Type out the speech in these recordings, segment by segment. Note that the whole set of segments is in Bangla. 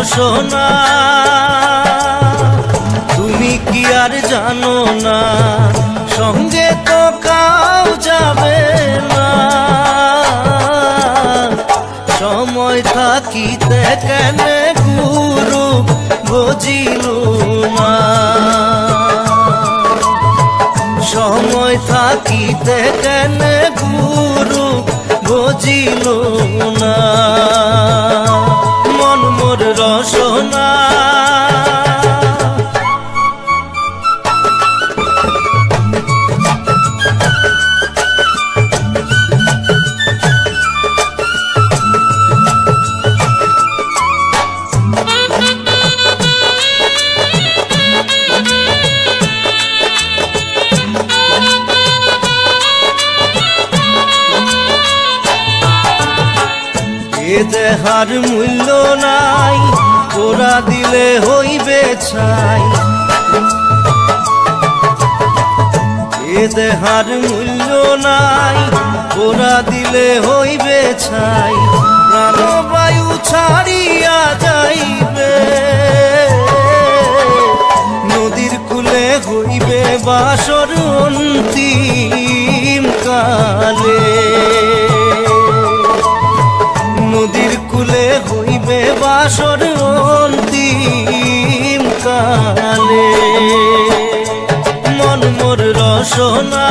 রসনা তুমি কি আর জানো না, সঙ্গে তো কাউ যাবে না। সময় থাকিতে কেন গুরু বুঝিল না, সময় থাকিতে কেন গুরু বুঝিল না। মন মোর রসনা এ দেহার মূল্য নাই, ওরা দিলে হইবে ছাই। এ দেহার মূল্য নাই, ওরা দিলে হইবে ছাই। প্রাণবায়ু ছাড়িয়া যাইবে, নদীর কূলে হইবে বাসর অন্তিম কালে। নদীর কূলে হইবে বাসর অন্তিম কালে। মন মোর রসনা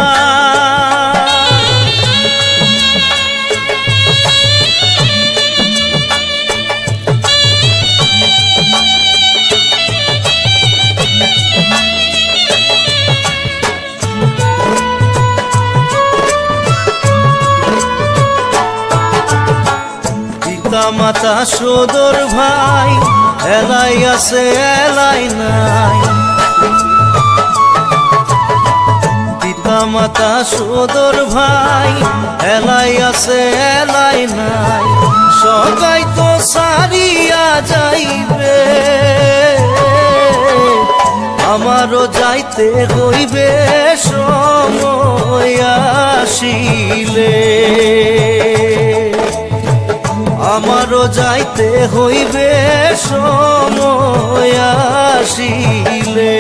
মাতা সদর ভাই, এলাই আছে এলাই নাই। পিতা মাতা সদর ভাই, এলাই আছে এলাই নাই। সবাই তো সারিয়া যাইবে, আমারও যাইতে হইবে সময় আসিলে। আমারও যাইতে হইবে সময় আসিলে।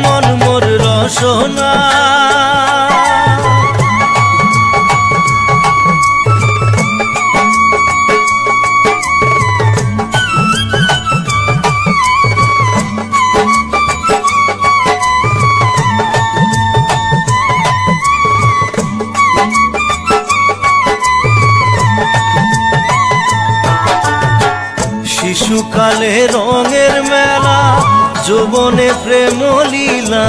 মন মোর রসনা শিশুকালে রঙের মেলা, যৌবনে প্রেম লীলা।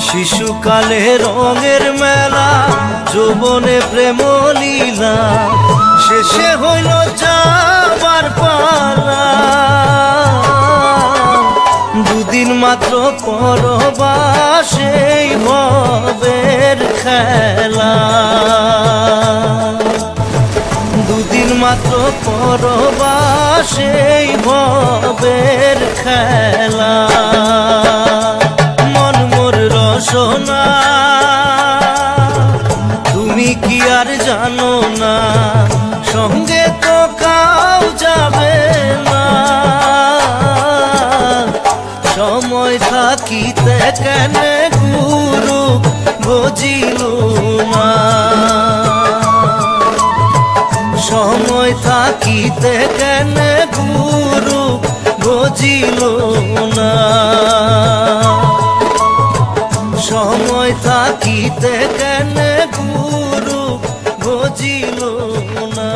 শিশুকালে রঙের মেলা, যৌবনে প্রেম লীলা। শেষে হইল যাবার পালা, দুদিন মাত্র পরবাসেই ভবের খেলা। দুদিন মাত্র পরবাসেই ভবের খেলা। মন মোর রসনা তুমি কি আর জানো না, সঙ্গে তো কাউ যাবে না। সময় থাকিতে কেন গুরু বুঝিল না, সময় থাকিতে কেন গুরু বুঝিল না। সময় থাকিতে কেন গুরু বুঝিল না।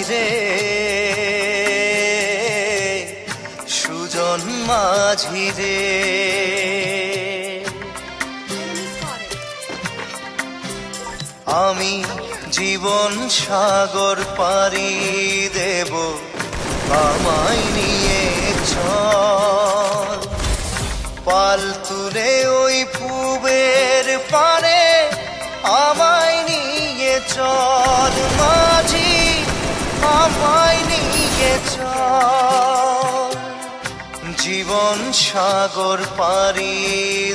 রে, সুজন মাঝি রে। আমি জীবন সাগর পাড়ি দেব, আমায় নিয়ে চল। পাল তুলে ওই পুবের পারে আমায় নিয়ে চল মাঝি, আমায় নিয়ে চল। জীবন সাগর পাড়ি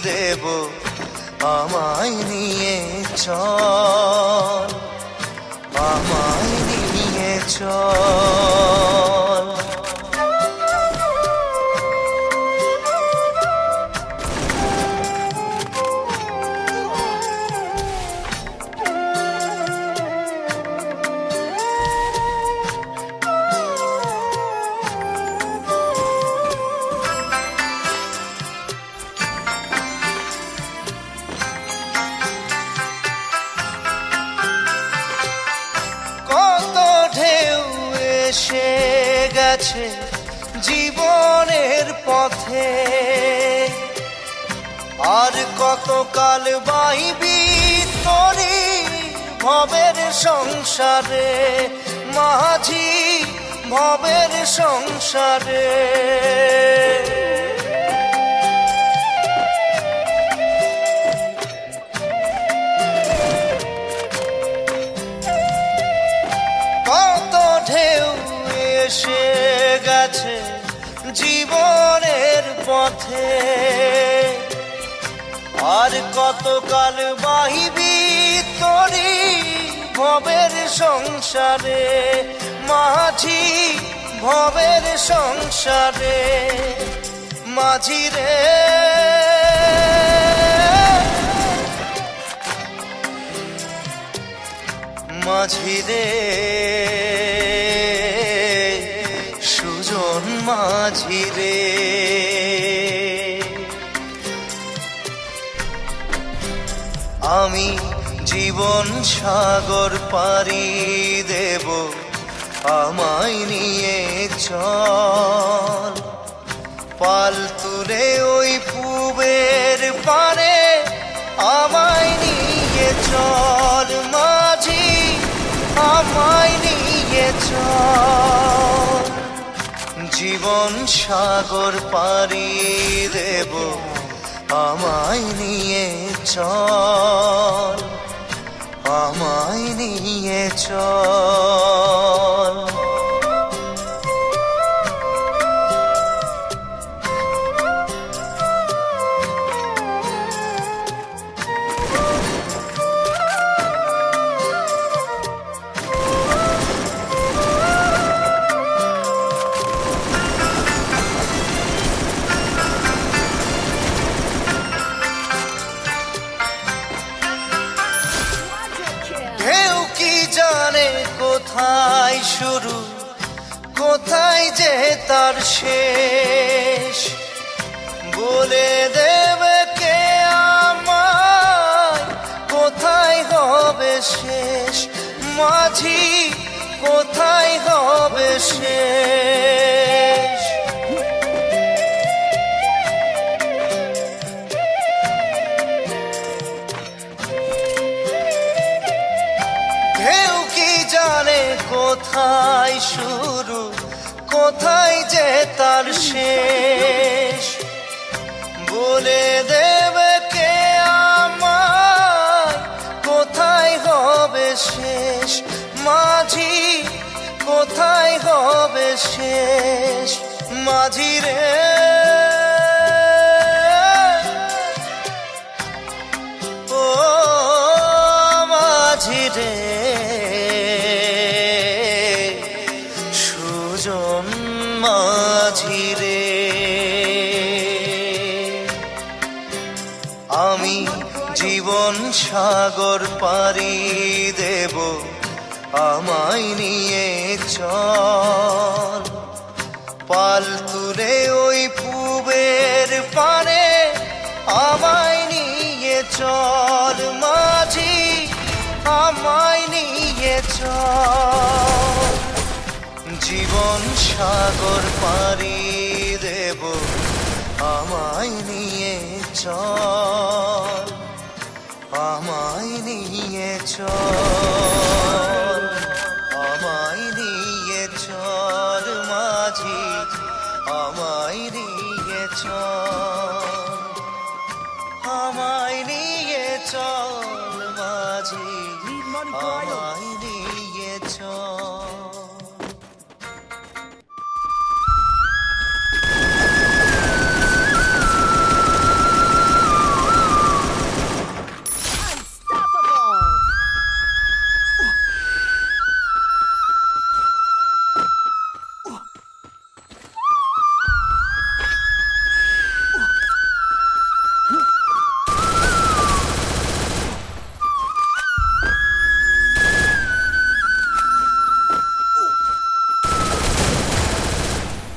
দেব, আমায় নিয়ে চল, আমায় নিয়ে চল। এসে গেছে জীবনের পথে, আর কতকাল বাইবি তোরি ভবের সংসারে মাঝি, ভবের সংসারে। এসে গেছে জীবনের পথে, আর কতকাল বাহিবি তোরি ভবের সংসারে মাঝি, ভবের সংসারে। মাঝি রে, মাঝি রে, সুজন মাঝি রে। আমি জীবন সাগর পাড়ি দেব, আমায় নিয়ে চল। পাল তুলে ওই পুবের পারে আমায় নিয়ে চল মাঝি, আমায় নিয়ে চল। জীবন সাগর পাড়ি দেব, আমায় নিয়ে চল, আমায় নিয়ে চল। কোথায় শুরু, কোথায় যে তার শেষ, বলে দেবে কে আমায় কোথায় হবে শেষ। মাঝি কোথায় হবে শেষ। কোথায় শুরু, কোথায় যে তার শেষ, বলে দেবে কে আমায় কোথায় হবে শেষ। মাঝি কোথায় হবে শেষ। মাঝি রে, ও মাঝি রে, সুজন মাঝি রে। আমি জীবন সাগর পাড়ি দেব, আমায় নিয়ে চল। পাল তুলে ওই পুবের পারে আমায় নিয়ে চল মাঝি, আমায় নিয়ে চল। জীবন সাগর পাড়ি দেব, আমায় নিয়ে চল, আমায় নিয়ে চল, আমায় নিয়ে চল মাঝি, আমায় নিয়ে চল, আমায় নিয়ে চল মাঝি, আমায় নিয়ে চল।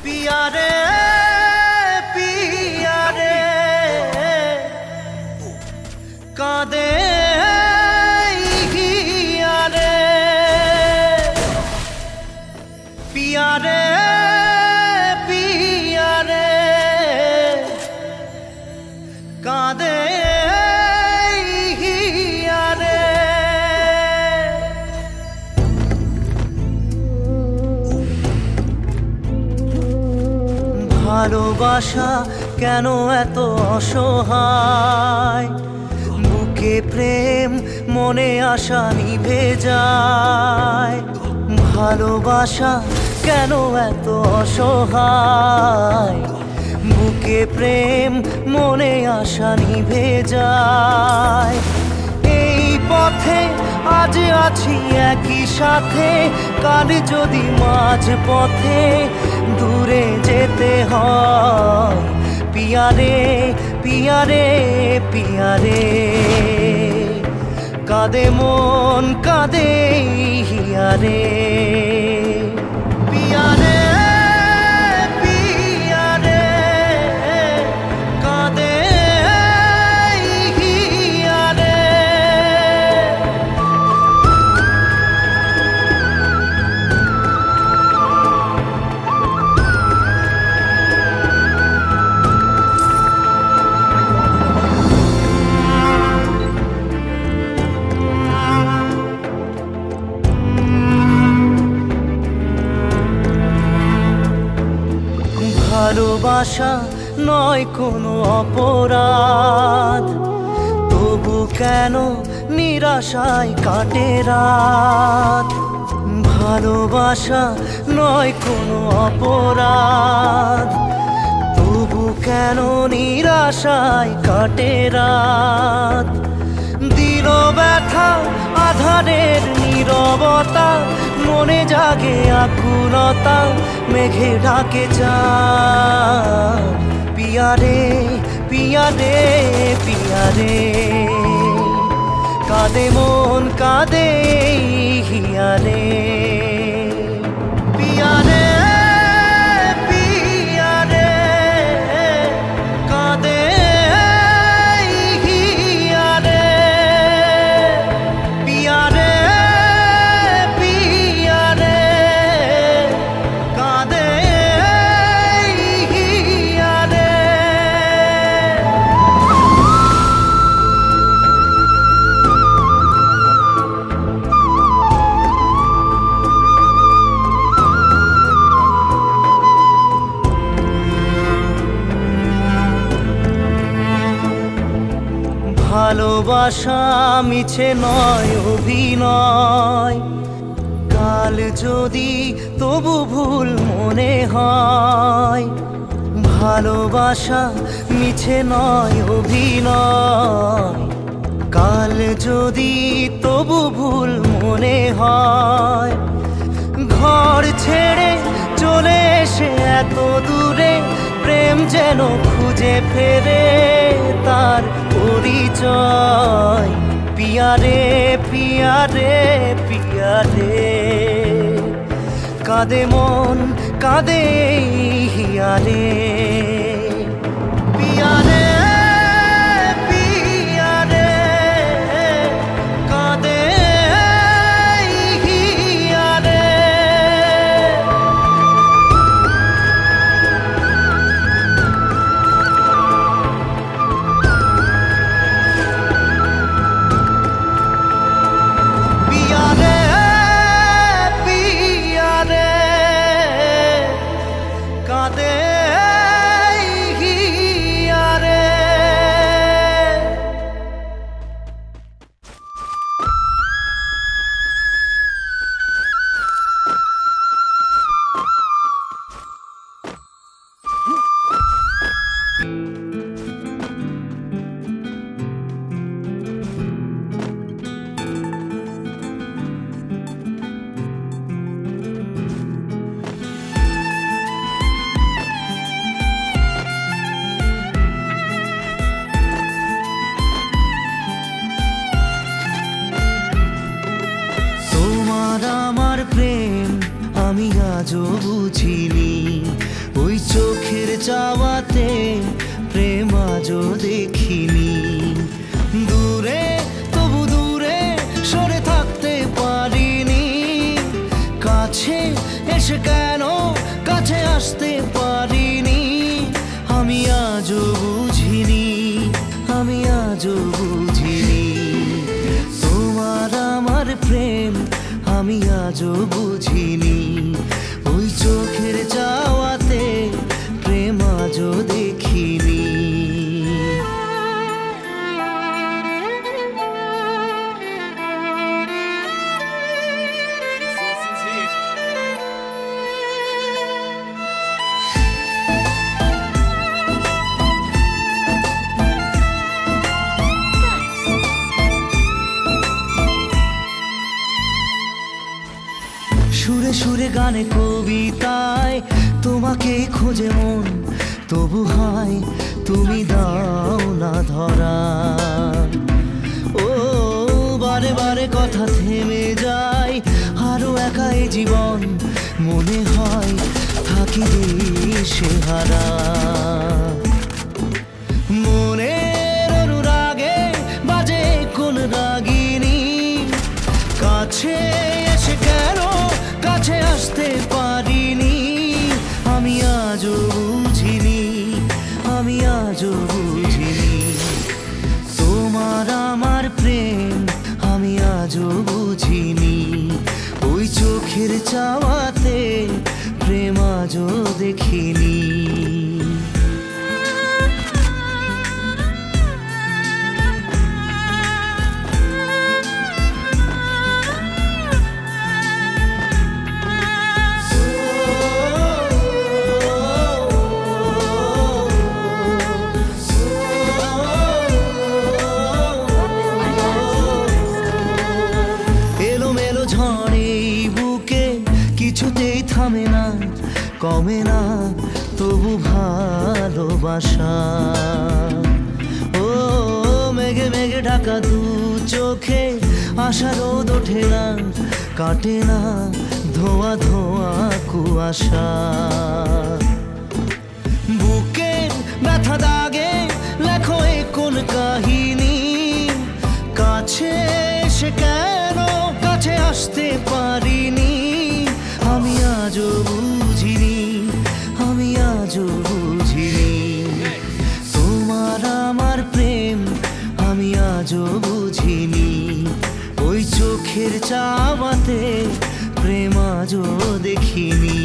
पिया रे पिया रे कादे हिया रे, पिया रे पिया रे कादे हिया रे। ভালোবাসা কেন এত অসহায়, বুকে প্রেম মনে আশা নিভে যায়। ভালোবাসা কেন এত অসহায়, বুকে প্রেম মনে আশা নিভে যায়। এই পথে আজ আছি একই সাথে, কাল যদি মাঝ পথে দূরে যেতে হয়। পিয়া রে পিয়া রে পিয়া রে কাঁদে মন কাঁদে হিয়া রে, পিয়া রে পিয়া রে কাঁদে হিয়া রে। ভালোবাসা নয় কোনো অপরাধ, তবু কেন নিরাশায় কাটে রাত। ভালোবাসা নয় কোনো অপরাধ, তবু কেন নিরাশায় কাটে রাত। দিল ব্যথা আধারের নীরবতা, মনে জাগে আকুলতা, মেঘে ঢাকে চাঁদ। পিয়া রে পিয়া রে পিয়া রে কাঁদে মন কাঁদে হিয়া রে, পিয়া রে পিয়া রে কাঁদে হিয়া রে, পিয়া রে পিয়া রে কাঁদে হিয়া রে। ভালোবাসা মিছে নয় অভিনয়, কাল যদি তবু ভুল মনে হয়। ভালোবাসা মিছে নয় অভিনয়, কাল যদি তবু ভুল মনে হয়। ঘর ছেড়ে চলে এসে এত দূরে, প্রেম যেন খুঁজে ফেরে তার পরিচয়। পিয়া রে পিয়া রে পিয়া রে কাঁদে মন কাঁদে হিয়া রে, পিয়া রে পিয়া রে কাঁদে হিয়া রে। আজও বুঝিনি, ওই চোখের চাওয়াতে প্রেম আজও দেখিনি। দূরে তবু দূরে সরে থাকতে পারিনি, কাছে এসে কেন কাছে আসতে পারিনি। আমি আজও বুঝিনি, আমি আজও বুঝিনি তোমার আমার প্রেম, আমি আজও বুঝিনি। ওই চোখের চাওয়াতে প্রেম আজও দেখিনি। সুরে সুরে গানে কবিতায় তোমাকে খোঁজে মন, তবু হয় তুমি দাও না ধরা। ও বারে বারে কথা থেমে যায়, আরো একা এই জীবন মনে হয় থাকি দিশে হারা। মনের অনুরাগে বাজে কোন রাগিনী, কাছে এসে কেন কাছে আসতে পারিনি। আমি আজও বুঝিনি, আমি আজও বুঝিনি তোমার আমার প্রেম, আমি আজও বুঝিনি। ওই চোখের চাওয়াতে প্রেম আজও দেখিনি। কিছুতেই থামে না, কমে না তবু ভালোবাসা। ও মেঘে মেঘে ঢাকা দু চোখে আশা রোদ ওঠে না, কাটে না ধোয়া ধোয়া কুয়াশা। বুকের ব্যথা দাগে লেখো এ কোন কাহিনী, কাছে এসে কেন কাছে আসতে পারিনি। আমি আজও বুঝিনি, আমি আজও বুঝিনি তোমার আমার প্রেম, আমি আজও বুঝিনি। ওই চোখের চাওয়াতে প্রেম আজও দেখিনি।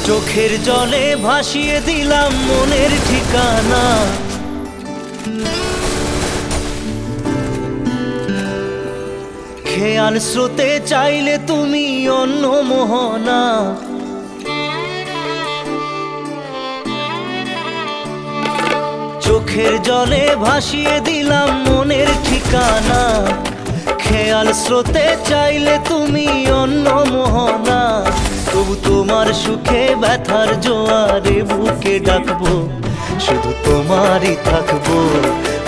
চোখের জলে ভাসিয়ে দিলাম মনের ঠিকানা, খেয়াল স্রোতে চাইলে তুমি অন্য মোহনা। চোখের জলে ভাসিয়ে দিলাম মনের ঠিকানা, খেয়াল স্রোতে চাইলে তুমি অন্য মোহনা। তবু তোমার সুখে ব্যথার জোয়ারে বুকে ডাকবো, শুধু তোমারই থাকবো,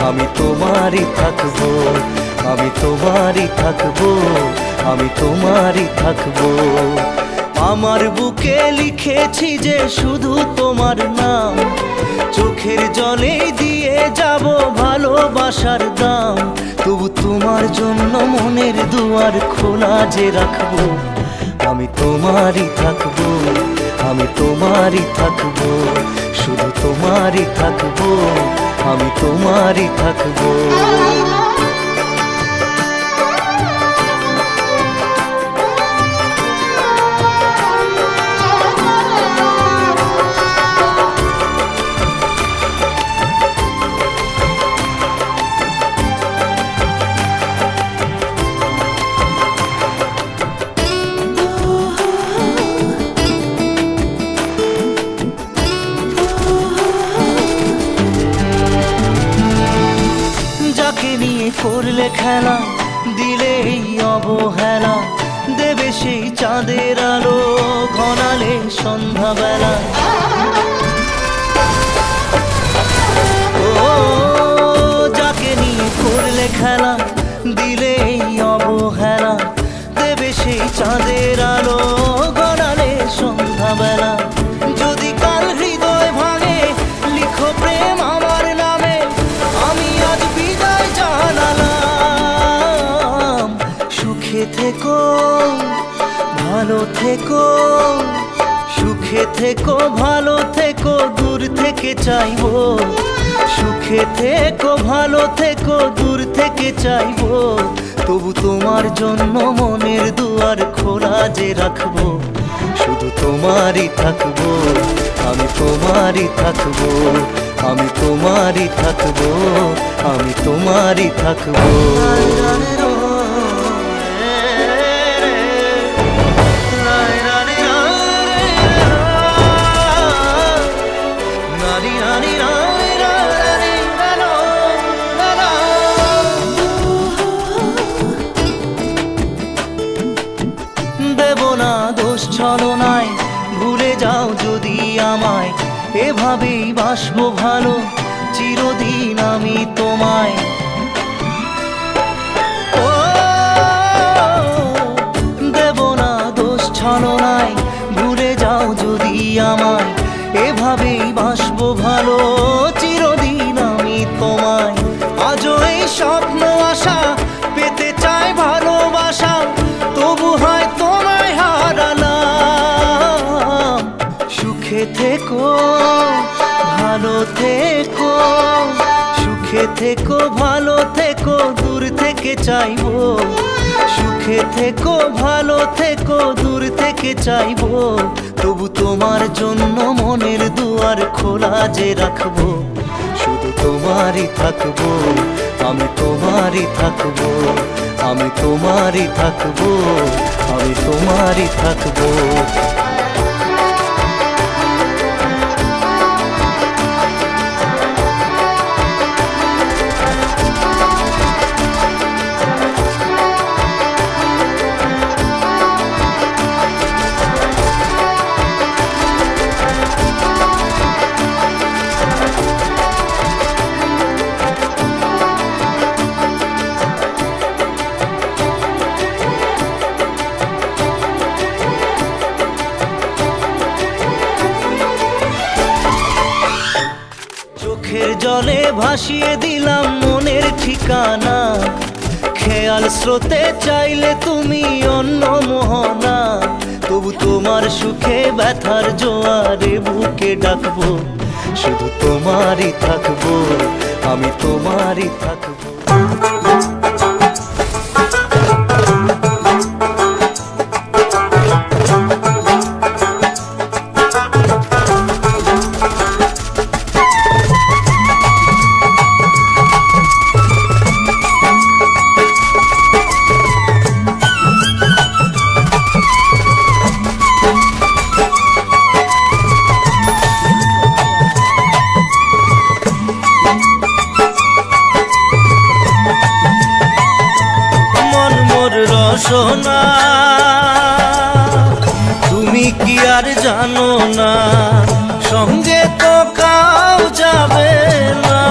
আমি তোমারই থাকবো, আমি তোমারই থাকবো, আমি তোমারই থাকবো। আমার বুকে লিখেছি যে শুধু তোমার নাম, চোখের জলে দিয়ে যাব ভালোবাসার দাম। তবু তোমার জন্য মনের দুয়ার খোলা যে রাখবো, আমি তোমারই থাকবো, আমি তোমারই থাকবো, শুধু তোমারই থাকবো, আমি তোমারই থাকবো। করলে খেলা, দিলে এই অবহেলা, দেবে সেই চাঁদের আলো ঘনালে সন্ধ্যাবেলা। ও যাকে নিয়ে করলে খেলা, দিলে এই অবহেলা, দেবে সেই চাঁদের আলো ঘনালে সন্ধ্যাবেলা। যদি কাল হৃদয় ভাঙে, লিখো প্রেম আমার নামে, আমি আজ বিদায় জানালাম। সুখে থেকো, ভালো থেকো, সুখে থেকো, ভালো থেকো, দূর থেকে চাইবো। সুখে থেকো, ভালো থেকো, দূর থেকে চাইবো। তবু তোমার জন্য মনের দুয়ার খোলা যে রাখবো। শুধু তোমারই থাকবো, আমি তোমারই থাকবো, আমি তোমারই থাকবো, আমি তোমারই থাকবো। দেব না দোষ ছলনায়, ভুলে যাও যদি আমায়, এভাবেই বাসবো ভালো চিরদিন আমি তোমায়। ও দেব না দোষ ছলনায়, ভুলে যাও যদি আমায়, এভাবেই বাসবো ভালো চিরদিন আমি তোমায়। আজও এই স্বপ্ন আশা পেতে চাই ভালোবাসা, তবু হয় তোমায় হারালাম। সুখে থেকো, ভালো থেকো, সুখে থেকো, ভালো থেকো, দূর থেকে চাইবো। সুখে থেকো, ভালো থেকো, দূর থেকে চাইবো। তবু তোমার জন্য মনের দুয়ার খোলা যে রাখবো। শুধু তোমারই থাকবো, আমি তোমারই থাকবো, আমি তোমারই থাকবো, আমি তোমারই থাকবো। চোখের জলে ভাসিয়ে দিলাম মনের ঠিকানা, খেয়াল স্রোতে চাইলে তুমি অন্য মোহনা। তবু তোমার সুখে ব্যথার জোয়ারে বুকে ডাকবো। শুধু তোমারই থাকবো, আমি তোমারই থাকবো। রসনা তুমি কি আর জানো না, সঙ্গে তো কাউ যাবে না।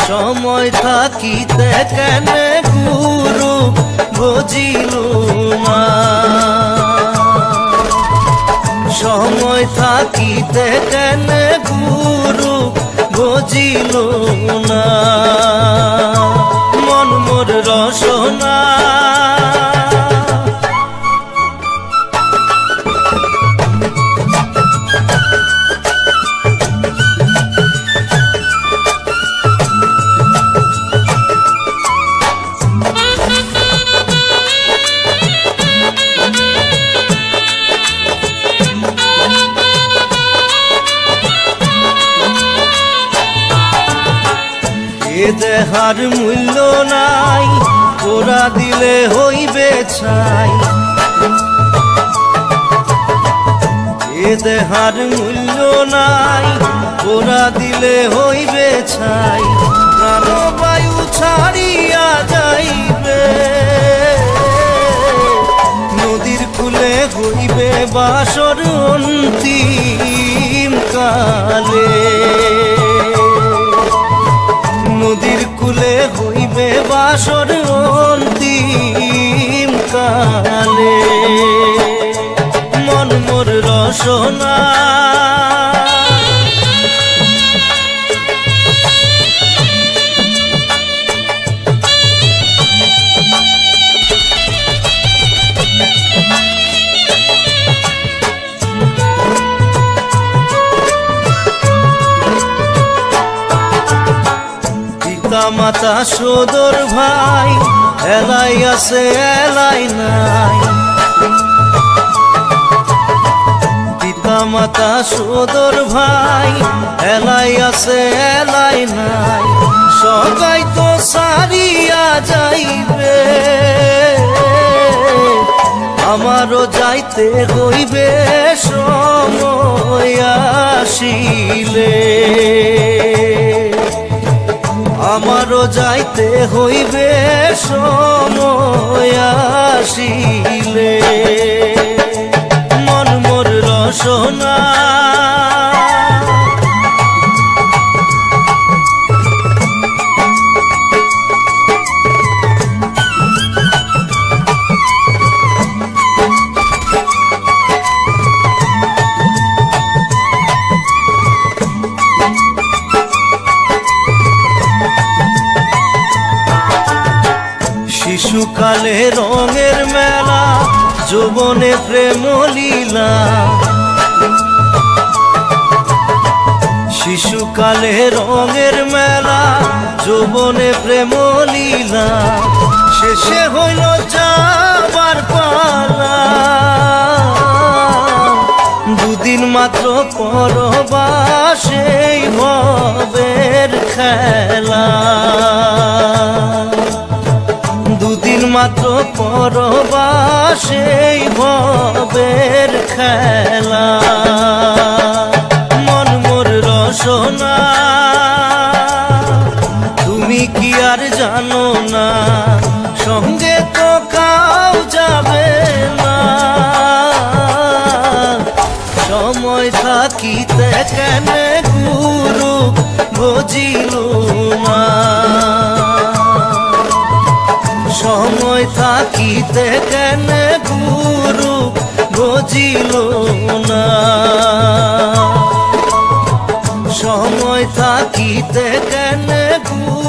সময় থাকিতে কেন গুরু বুঝিল না, সময় থাকিতে কেন গুরু বুঝিল না। মন মোর রসনা এ দেহার মূল্য নাই, ওরা দিলে হইবে ছাই। এ দেহার মূল্য নাই, ওরা দিলে হইবে ছাই, প্রাণবায়ু ছাড়িয়া যাইবে। নদীর কূলে হইবে বাসর অন্তিম কালে, নদীর কূলে হইবে বাসর অন্তিম কালে। মন মোর রসনা মাতা সদর ভাই, এলাই আছে এলাই নাই, পিতা মাতা সদর ভাই, এলাই আছে এলাই নাই, সবাই তো সারিয়া যাইবে, আমারও যাইতে হইবে সময় আসিলে, আমারও যাইতে হইবে সময় আসিলে। মন মোর রসনা শিশুকালে রঙের মেলা, যৌবনে প্রেম লীলা, শিশুকালে রঙের মেলা, যৌবনে প্রেম লীলা, শেষে হইল যাবার পালা, দুদিন মাত্র পরবাসে ভবের খেলা, দুদিন মাত্র পরবাসে ভবের খেলা। মন মোর রসনা তুমি কি আর জানো না, সঙ্গে তো কাউ যাবে না, সময় থাকিতে কেন গুরু বুঝিল না, সময় থাকিতে কেন গুরু বুঝিল না, সময় থাকিতে কেন গুরু